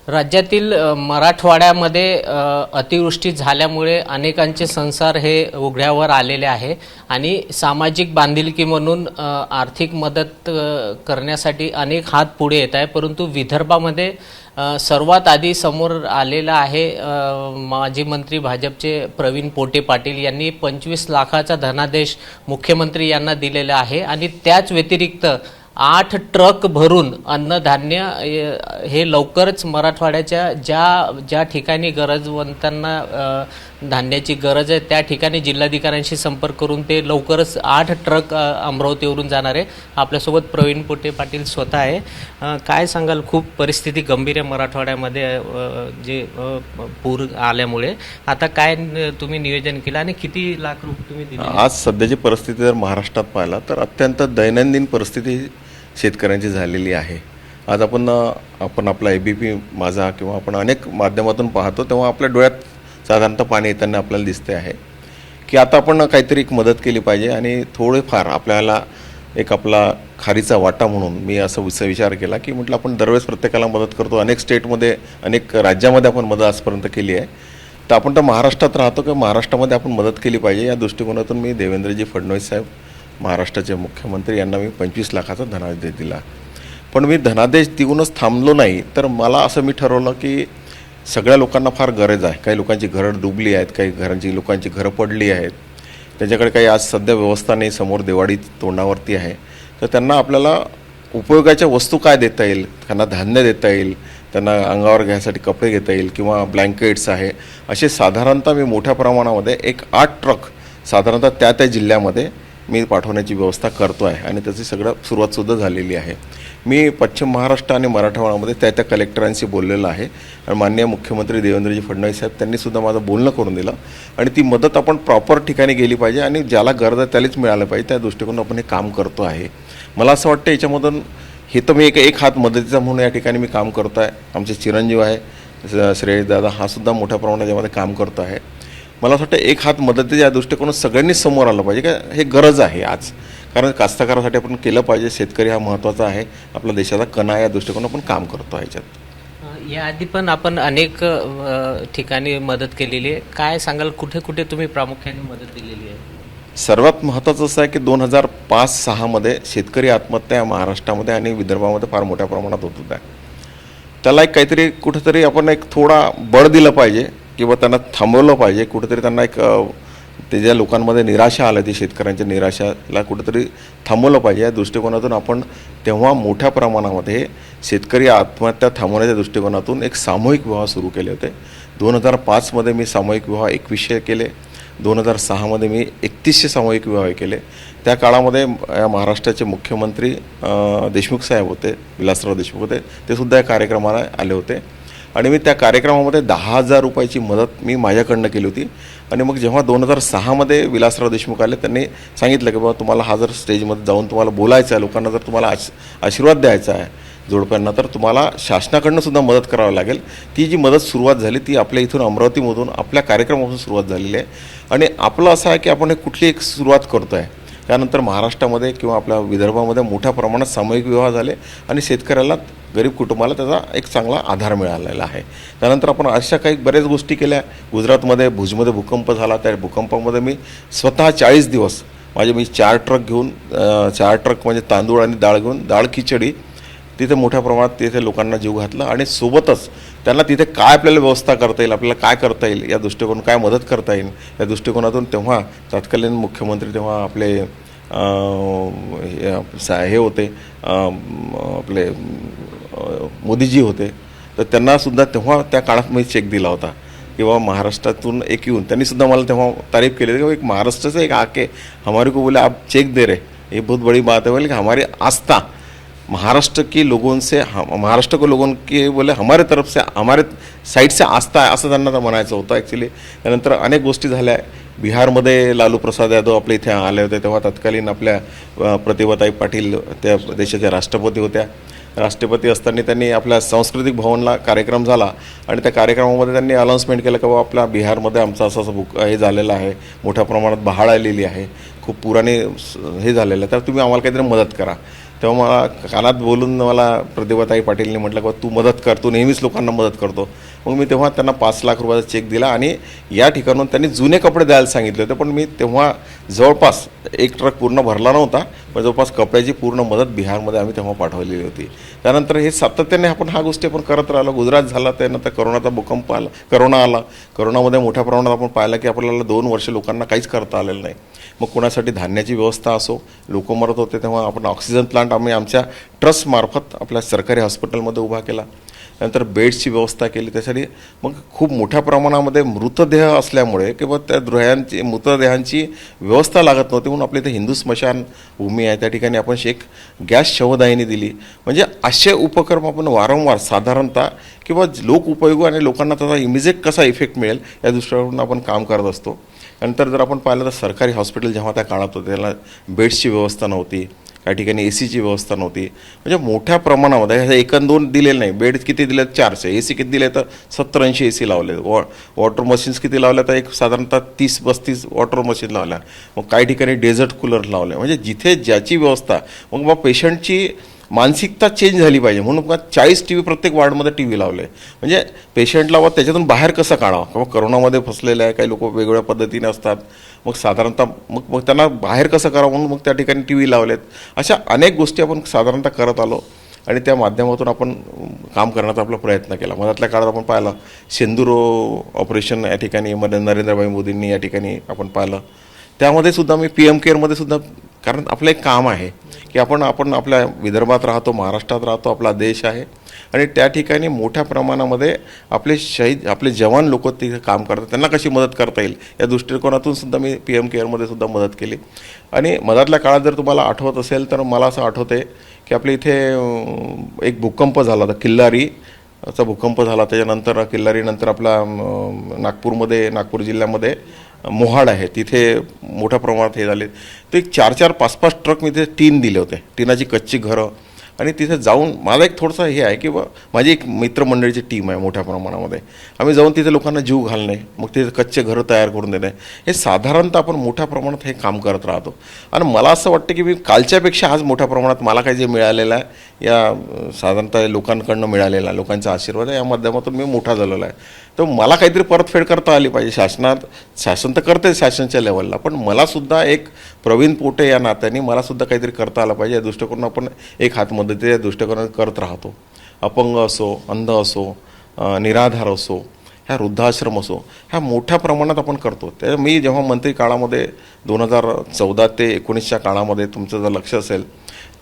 राज्यातील मराठवाड्यामध्ये अतिवृष्टी झाल्यामुळे अनेकांचे संसार हे उघड्यावर आलेले आहे आणि सामाजिक बांधिलकी म्हणून आर्थिक मदत करण्यासाठी अनेक हात पुढे येत आहे। परंतु विदर्भामध्ये सर्वात आधी समोर आलेला आहे माजी मंत्री भाजपचे प्रवीण पोटे पाटील यांनी 25 लाखाचा धनादेश मुख्यमंत्री यांना दिलेला आहे आणि त्याच व्यतिरिक्त 8 ट्रक भरून अन्नधान्य हे लवकरच मराठवाड्याच्या ज्या ठिकाणी गरजवंतांना धान्याची गरज आहे त्या ठिकाणी जिल्हाधिकाऱ्यांशी संपर्क करून ते लवकरच 8 ट्रक अमरावतीवरून जाणार आहे। आपल्यासोबत प्रवीण पोटे पाटील स्वतः आहे। काय सांगाल, खूप परिस्थिती गंभीर आहे मराठवाड्यामध्ये जे पूर आल्यामुळे, आता काय तुम्ही नियोजन केलं आणि किती लाख रुपये तुम्ही दिले? आज सध्याची परिस्थिती जर महाराष्ट्रात पाहिला तर अत्यंत दैनंदिन परिस्थिती शेतकऱ्यांची झालेली आहे। आज आपण आपला ABP माझा किंवा आपण अनेक माध्यमातून पाहतो तेव्हा आपल्या डोळ्यात साधारणतः पाणी येताना आपल्याला दिसते आहे की आता आपण काहीतरी एक मदत केली पाहिजे आणि थोडेफार आपल्याला एक आपला खारीचा वाटा म्हणून मी असं विचार केला की म्हटलं आपण दरवेळेस प्रत्येकाला मदत करतो, अनेक स्टेटमध्ये अनेक राज्यामध्ये आपण मदत आजपर्यंत केली आहे, तर आपण तर महाराष्ट्रात राहतो की महाराष्ट्रामध्ये आपण मदत केली पाहिजे या दृष्टिकोनातून मी देवेंद्रजी फडणवीस साहेब महाराष्ट्राचे मुख्यमंत्री यांना मी 25 लाखाचा धनादेश दिला। पण मी धनादेश देऊनच थांबलो नाही, तर मला असं मी ठरवलं की सगळ्या लोकांना फार गरज आहे। काही लोकांची घरं डुबली आहेत, काही लोकांची घरं पडली आहेत, त्याच्याकडे काही आज सध्या व्यवस्था नाही, समोर दिवाळी तोंडावरती आहे, तर त्यांना आपल्याला उपयोगाच्या वस्तू काय देता येईल, त्यांना धान्य देता येईल, त्यांना अंगावर घ्यायसाठी कपडे घेता येईल किंवा ब्लँकेट्स आहे, असे साधारणतः मी मोठ्या प्रमाणामध्ये एक 8 ट्रक साधारणतः त्या जिल्ह्यामध्ये मी पाठवण्याची व्यवस्था करतो आहे आणि त्याची सुरुवातसुद्धा झालेली आहे। मी पश्चिम महाराष्ट्र आणि मराठवाड्यामध्ये त्या कलेक्टरांशी बोललेलं आहे आणि माननीय मुख्यमंत्री देवेंद्रजी फडणवीस साहेब त्यांनीसुद्धा माझं बोलणं करून दिलं आणि ती मदत आपण प्रॉपर ठिकाणी गेली पाहिजे आणि ज्याला गरज आहे त्यालाच मिळालं पाहिजे, त्या दृष्टिकोनातून आपण हे काम करतो आहे। मला असं वाटतं याच्यामधून हे तर मी एक हात मदतीचा म्हणून या ठिकाणी मी काम करतो आहे। आमचे चिरंजीव आहे श्रेयस दादा, हा सुद्धा मोठ्या प्रमाणात यामध्ये काम करतो आहे। मला असं वाटतं एक हात मदतीच्या दृष्टिकोनातून सगळ्यांनीच समोर आलं पाहिजे का हे गरज आहे आज, कारण कास्तकारासाठी आपण केलं पाहिजे, शेतकरी हा महत्त्वाचा आहे, आपला देशाचा कणा या दृष्टिकोनातून आपण काम करतो आहे याच्यात। याआधी पण आपण अनेक ठिकाणी मदत केलेली आहे, काय सांगाल कुठे कुठे तुम्ही प्रामुख्याने मदत दिलेली आहे? सर्वात महत्त्वाचं असं आहे की 2005-06 मध्ये शेतकरी आत्महत्या महाराष्ट्रामध्ये आणि विदर्भामध्ये फार मोठ्या प्रमाणात होत होत्या, त्याला एक काहीतरी कुठेतरी आपण एक थोडा बळ दिलं पाहिजे किंवा त्यांना थांबवलं पाहिजे, कुठेतरी त्यांना एक ते ज्या लोकांमध्ये निराशा आली ती शेतकऱ्यांच्या निराशाला कुठेतरी थांबवलं पाहिजे या दृष्टिकोनातून आपण तेव्हा मोठ्या प्रमाणामध्ये शेतकरी आत्महत्या थांबवण्याच्या दृष्टिकोनातून एक सामूहिक विवाह सुरू केले होते। 2005 मध्ये मी सामूहिक विवाह 2100 केले, 2006 मध्ये मी 3100 सामूहिक विवाह केले। त्या काळामध्ये महाराष्ट्राचे मुख्यमंत्री देशमुख साहेब होते, विलासराव देशमुख होते, ते सुद्धा या कार्यक्रमाला आले होते आणि मी त्या कार्यक्रमामध्ये 10,000 रुपयाची मदत मी माझ्याकडनं केली होती आणि मग जेव्हा 2006 मध्ये विलासराव देशमुख आले त्यांनी सांगितलं की बाबा तुम्हाला हा जर स्टेजमध्ये जाऊन तुम्हाला बोलायचं आहे, लोकांना जर तुम्हाला आशीर्वाद द्यायचा आहे जोडप्यांना, तर तुम्हाला शासनाकडनं सुद्धा मदत करावी लागेल। ती जी मदत सुरुवात झाली ती आपल्या इथून अमरावतीमधून आपल्या कार्यक्रमापासून सुरुवात झालेली आहे आणि आपलं असं आहे की आपण एक कुठली एक सुरुवात करतो आहे, त्यानंतर महाराष्ट्रामध्ये किंवा आपल्या विदर्भामध्ये मोठ्या प्रमाणात सामूहिक विवाह झाले आणि शेतकऱ्याला गरीब कुटुंबाला त्याचा एक चांगला आधार मिळालेला आहे। त्यानंतर आपण अशा काही बऱ्याच गोष्टी केल्या। गुजरातमध्ये भुजमध्ये भूकंप झाला, त्या भूकंपामध्ये मी स्वतः 40 दिवस मी 4 ट्रक घेऊन 4 ट्रक म्हणजे तांदूळ आणि डाळ घेऊन डाळ खिचडी तिथे मोठ्या प्रमाणात तिथे लोकांना जीव घातला आणि सोबतच त्यांना तिथे काय आपल्याला व्यवस्था करता येईल, आपल्याला काय करता येईल या दृष्टिकोन काय मदत करता येईल या दृष्टिकोनातून तेव्हा तत्कालीन मुख्यमंत्री तेव्हा आपले हे होते आपले मोदीजी होते, तर त्यांनासुद्धा तेव्हा त्या काळात मी चेक दिला होता किंवा महाराष्ट्रातून एक येऊन त्यांनीसुद्धा मला तेव्हा तारीफ केली कि एक महाराष्ट्र से एक आके हमारे को बोले आप चेक दे रहे, ये बहुत बड़ी बात है, बोले कि हमारी आस्था महाराष्ट्र के लोगों से महाराष्ट्र को लोगों के बोले हमारे तरफ से हमारे साईड से आस्था आहे असं त्यांना म्हणायचं होतं ॲक्च्युली। त्यानंतर अनेक गोष्टी झाल्या। बिहारमध्ये लालू प्रसाद यादव आपल्या इथे आले होते, तेव्हा तत्कालीन आपल्या प्रतिभाताई पाटील त्या देशाच्या राष्ट्रपती होत्या, राष्ट्रपती असताना त्यांनी आपल्या सांस्कृतिक भवनला कार्यक्रम झाला आणि त्या कार्यक्रमामध्ये त्यांनी अनाउन्समेंट केलं की बाबा आपल्या बिहारमध्ये आमचं असं हे झालेलं आहे, मोठ्या प्रमाणात बहाड आलेली आहे, खूप पुराने हे झालेलं आहे, तर तुम्ही आम्हाला काहीतरी मदत करा। तेव्हा मला कानात बोलून मला प्रतिभाताई पाटीलने म्हटलं की तू मदत कर, तू नेहमीच लोकांना मदत करतो. मग मी तेव्हा त्यांना 5 लाख रुपयाचा चेक दिला आणि या ठिकाणून त्यांनी जुने कपडे द्यायला सांगितले होते, पण मी तेव्हा जवळपास 1 ट्रक पूर्ण भरला नव्हता, पण जवळपास कपड्याची पूर्ण मदत बिहारमध्ये आम्ही तेव्हा पाठवलेली होती. त्यानंतर हे सातत्याने हा गोष्टी आपण करत राहिलो. गुजरात झाला, त्यानंतर करोनाचा भूकंप आला, करोना आला. करोनामध्ये मोठ्या प्रमाणात आपण पाहिलं की आपल्याला 2 वर्ष लोकांना काहीच करता आलेलं नाही. मग कोणासाठी धान्याची व्यवस्था असो, लोक मरत होते तेव्हा आपण ऑक्सिजन प्लांट आम्ही आमच्या ट्रस्टमार्फत आपल्या सरकारी हॉस्पिटलमध्ये उभा केला. नंतर बेड्सची व्यवस्था केली. त्यासाठी मग खूप मोठ्या प्रमाणामध्ये मृतदेह असल्यामुळे किंवा त्या मृतदेहांची व्यवस्था लागत नव्हती म्हणून आपल्या इथे हिंदू स्मशान भूमी आहे, त्या ठिकाणी आपण एक गॅस शवदाहिनी दिली. म्हणजे असे उपक्रम आपण वारंवार साधारणतः किंवा लोक उपयोग आणि लोकांना त्याचा इमिजिएट कसा इफेक्ट मिळेल या दृष्टीवरून आपण काम करत असतो. नंतर जर आपण पाहिलं तर सरकारी हॉस्पिटल जेव्हा त्या काळात होते त्याला बेड्सची व्यवस्था नव्हती, काही ठिकाणी AC ची व्यवस्था नव्हती. म्हणजे मोठ्या प्रमाणामध्ये हे 1-2 दिलेले नाही. बेड किती दिले? 400. AC किती दिले तर 70-80 AC लावले. वॉटर मशीन्स किती लावल्या तर साधारणतः 30-35 वॉटर मशीन लावल्या. मग काही ठिकाणी डेझर्ट कूलर लावले. म्हणजे जिथे ज्याची व्यवस्था, मग बा पेशंटची मानसिकता चेंज झाली पाहिजे म्हणून मग 40 TV प्रत्येक वॉर्डमध्ये TV लावले. म्हणजे पेशंटला व त्याच्यातून बाहेर कसं काढावं, किंवा करोनामध्ये फसलेलं आहे, काही लोक वेगवेगळ्या पद्धतीने असतात, मग साधारणतः मग त्यांना बाहेर कसं करावं म्हणून मग त्या ठिकाणी TV लावलेत. अशा अनेक गोष्टी आपण साधारणतः करत आलो आणि त्या माध्यमातून आपण काम करण्याचा आपला प्रयत्न केला. मधातल्या काळात आपण पाहिलं शेंदूर ऑपरेशन या ठिकाणी मध्ये नरेंद्रभाई मोदींनी या ठिकाणी आपण पाहिलं. त्यामध्ये सुद्धा मी PM केअरमध्ये सुद्धा, कारण आपलं एक काम आहे की आपण आपल्या विदर्भात राहतो, महाराष्ट्रात राहतो, आपला देश आहे आणि त्या ठिकाणी मोठ्या प्रमाणामध्ये आपले जवान लोक तिथे काम करतात, त्यांना कशी मदत करता येईल या दृष्टिकोनातून सुद्धा मी PM केअरमध्ये सुद्धा मदत केली. आणि मधातल्या काळात जर तुम्हाला आठवत असेल तर मला असं आठवते की आपल्या इथे एक भूकंप झाला होता, किल्लारीचा भूकंप झाला. त्याच्यानंतर किल्लारीनंतर आपला नागपूर जिल्ह्यामध्ये मोहाड आहे, तिथे मोठ्या प्रमाणात हे झाले. तर एक 4-4, 5-5 ट्रक मी तिथे टीन दिले होते, टीनाची कच्ची घरं. आणि तिथे जाऊन मला एक थोडंसं हे आहे की माझी एक मित्रमंडळीची टीम आहे मोठ्या प्रमाणामध्ये. आम्ही जाऊन तिथे लोकांना जीव घालणे, मग तिथे कच्चे घरं तयार करून देणे, हे साधारणतः आपण मोठ्या प्रमाणात हे काम करत राहतो. आणि मला असं वाटतं की मी कालच्यापेक्षा आज मोठ्या प्रमाणात मला काही जे मिळालेलं आहे या साधारणतः लोकांकडनं मिळालेला लोकांचा आशीर्वाद आहे, या माध्यमातून मी मोठा झालेला आहे. तर मला काहीतरी परतफेड करता आली पाहिजे. शासन तर करते शासनच्या लेवलला, पण मलासुद्धा एक प्रवीण पोटे या नात्याने मलासुद्धा काहीतरी करता आलं पाहिजे. या दृष्टिकोनातून आपण एक हातमदती या दृष्टिकोनात करत राहतो. अपंग असो, अंध असो, निराधार असो, ह्या वृद्धाश्रम असो, ह्या मोठ्या प्रमाणात आपण करतो. त्या मी जेव्हा मंत्री काळामध्ये 2014 ते 19च्या काळामध्ये तुमचं जर लक्ष असेल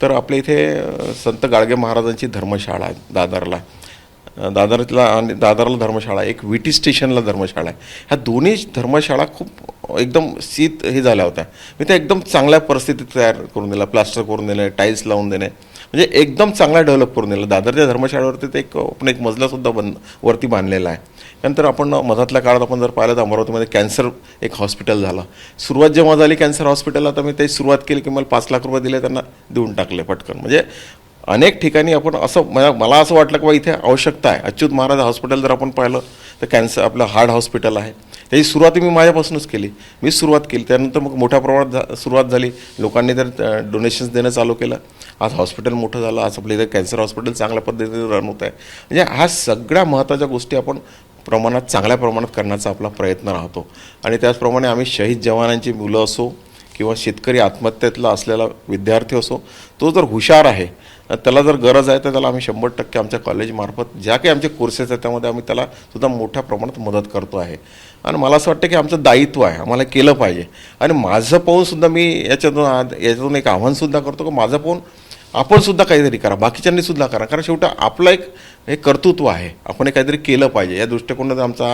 तर आपल्या इथे संत गाडगे महाराजांची धर्मशाळा आहे दादरला धर्मशाळा, एक VT स्टेशनला धर्मशाळा आहे. ह्या दोन्ही धर्मशाळा खूप एकदम शीत हे झाल्या होत्या. मी त्या एकदम चांगल्या परिस्थितीत तयार करून दिला, प्लास्टर करून दिले, टाईल्स लावून देणे, म्हणजे एकदम चांगला डेव्हलप करून दिलं. दादरच्या धर्मशाळेवरती ते आपण एक मजलासुद्धा वरती बांधलेला आहे. नंतर आपण मधातल्या काळात आपण जर पाहिलं तर अमरावतीमध्ये कॅन्सर एक हॉस्पिटल झालं. सुरुवात जेव्हा झाली कॅन्सर हॉस्पिटलला तर मी ते सुरुवात केली की मला 5 लाख रुपये दिले, त्यांना देऊन टाकले पटकन. म्हणजे अनेक ठिकाणी आपण असं मला असं वाटलं की बा इथे आवश्यकता आहे. अच्युत महाराज हॉस्पिटल जर आपण पाहिलं तर आपलं हार्ट हॉस्पिटल आहे, त्याची सुरुवात मी माझ्यापासूनच केली, मीच सुरुवात केली. त्यानंतर मग मोठ्या प्रमाणात सुरुवात झाली, लोकांनी तर डोनेशन्स देणं चालू केलं. आज हॉस्पिटल मोठं झालं, आज आपल्या इथे कॅन्सर हॉस्पिटल चांगल्या पद्धतीने रन होत आहे. म्हणजे ह्या सगळ्या महत्त्वाच्या गोष्टी आपण चांगल्या प्रमाणात करण्याचा आपला प्रयत्न राहतो. आणि त्याचप्रमाणे आम्ही शहीद जवानांची मुलं असो किंवा शेतकरी आत्महत्येतला असलेला विद्यार्थी असो, तो जर हुशार आहे, त्याला जर गरज आहे तर त्याला आम्ही 100% आमच्या कॉलेजमार्फत ज्या काही आमचे कोर्सेस आहेत त्यामध्ये आम्ही त्याला सुद्धा मोठ्या प्रमाणात मदत करतो आहे. आणि मला असं वाटतं की आमचं दायित्व आहे, आम्हाला केलं पाहिजे. आणि माझं पाहूनसुद्धा मी याच्यातून एक आव्हानसुद्धा करतो की माझं पाहून आपणसुद्धा काहीतरी करा, बाकीच्यांनी सुद्धा करा, कारण शेवटी आपलं एक कर्तृत्व आहे, आपण काहीतरी केलं पाहिजे. या दृष्टिकोनात आमचा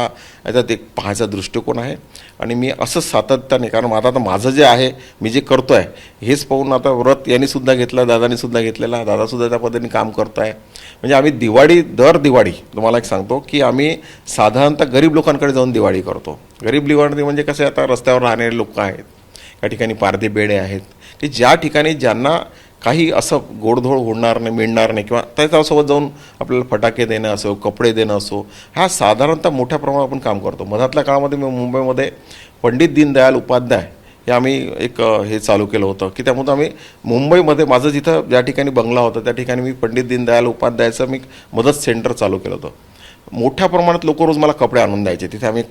याच्यात एक पाहायचा दृष्टिकोन आहे. आणि मी असंच सातत्याने, कारण आता माझं जे आहे मी जे करतो आहे हेच पाहून आता व्रत यांनी सुद्धा घेतलं, दादानी सुद्धा घेतलेला, दादासुद्धा त्या पद्धतीने काम करतो आहे. म्हणजे आम्ही दर दिवाळी तुम्हाला एक सांगतो की आम्ही साधारणतः गरीब लोकांकडे जाऊन दिवाळी करतो. गरीब दिवाळी म्हणजे कसे, आता रस्त्यावर राहणारे लोक आहेत, त्या ठिकाणी पारधी बेडे आहेत, की ज्या ठिकाणी ज्यांना काही असं गोडधोड होणार नाही, मिळणार नाही, किंवा त्याच्यासोबत जाऊन आपल्याला फटाके देणं असो, कपडे देणं असो, हा साधारणतः मोठ्या प्रमाणात आपण काम करतो. मधातल्या काळामध्ये मी मुंबईमध्ये पंडित दीनदयाल उपाध्याय हे आम्ही एक हे चालू केलं होतं की त्यामुळे आम्ही मुंबईमध्ये माझं जिथं ज्या ठिकाणी बंगला होता त्या ठिकाणी मी पंडित दीनदयाल उपाध्यायचं मी मदत सेंटर चालू केलं होतं. मोठ्या प्रमाणात लोक रोज मला कपडे आणून द्यायचे. तिथे आम्ही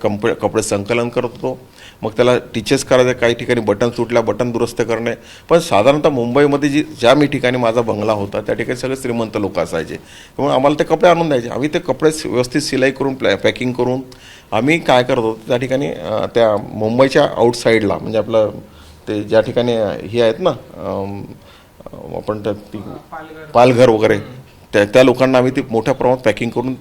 कपडे संकलन करत होतो. मग त्याला टीचर्स करायचे, काही ठिकाणी बटन तुटल्या बटन दुरुस्त करणे. पण साधारणतः मुंबईमध्ये ज्या मी ठिकाणी माझा बंगला होता त्या ठिकाणी सगळे श्रीमंत लोक असायचे. त्यामुळे आम्हाला ते कपडे आणून द्यायचे. आम्ही ते कपडे व्यवस्थित सिलाई करून पॅकिंग करून आम्ही काय करत होतो त्या ठिकाणी त्या मुंबईच्या आउटसाईडला म्हणजे आपलं ते ज्या ठिकाणी हे आहेत ना आपण त्या पालघर वगैरे त्या लोकांना आम्ही ती मोठ्या प्रमाणात पॅकिंग करून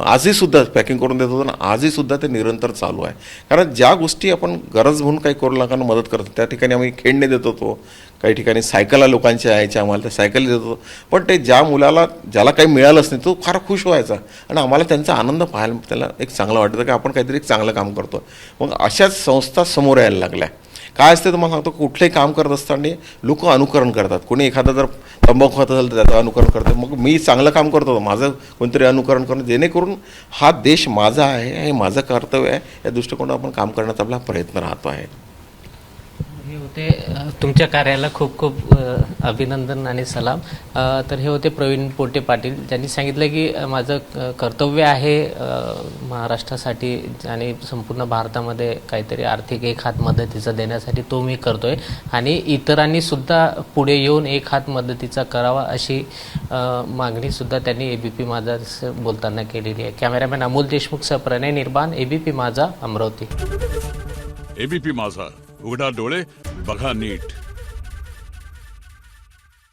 आजही सुद्धा पॅकिंग करून देत होतो. आणि आजही सुद्धा ते निरंतर चालू आहे. कारण ज्या गोष्टी आपण गरज म्हणून काही करू लोकांना मदत करतो त्या ठिकाणी आम्ही खेळणे देत होतो. काही ठिकाणी सायकला लोकांच्या यायच्या आम्हाला त्या सायकली देत होतो. पण ते ज्या मुलाला ज्याला काही मिळालंच नाही तो फार खुश व्हायचा आणि आम्हाला त्यांचा आनंद पाहायला त्याला एक चांगलं वाटतं की आपण काहीतरी एक चांगलं काम करतो. मग अशाच संस्था समोर यायला लागल्या. काय असते तुम्हाला सांगतो, कुठलंही काम करत असताना लोक अनुकरण करतात. कोणी एखादा जर तंबाखू खात असेल तर त्याचं अनुकरण करतात. मग मी चांगलं काम करतो माझं कोणतरी अनुकरण करणं, जेणेकरून हा देश माझा आहे, हे माझं कर्तव्य आहे, या दृष्टिकोनातून आपण काम करण्याचा आपला प्रयत्न राहतो आहे. हे होते तुमच्या कार्याला खूप खूप अभिनंदन आणि सलाम. तर हे होते प्रवीण पोटे पाटील, ज्यांनी सांगितलं की माझं कर्तव्य आहे महाराष्ट्रासाठी आणि संपूर्ण भारतामध्ये काहीतरी आर्थिक एक हात मदतीचा देण्यासाठी तो मी करतोय आणि इतरांनी सुद्धा पुढे येऊन एक हात मदतीचा करावा अशी मागणी सुद्धा त्यांनी ABP माझा बोलताना केलेली आहे. कॅमेरामॅन अमोल देशमुखसह प्रणय निर्बाण, ABP माझा, अमरावती. ABP माझा, उघडा डोळे बघा नीट.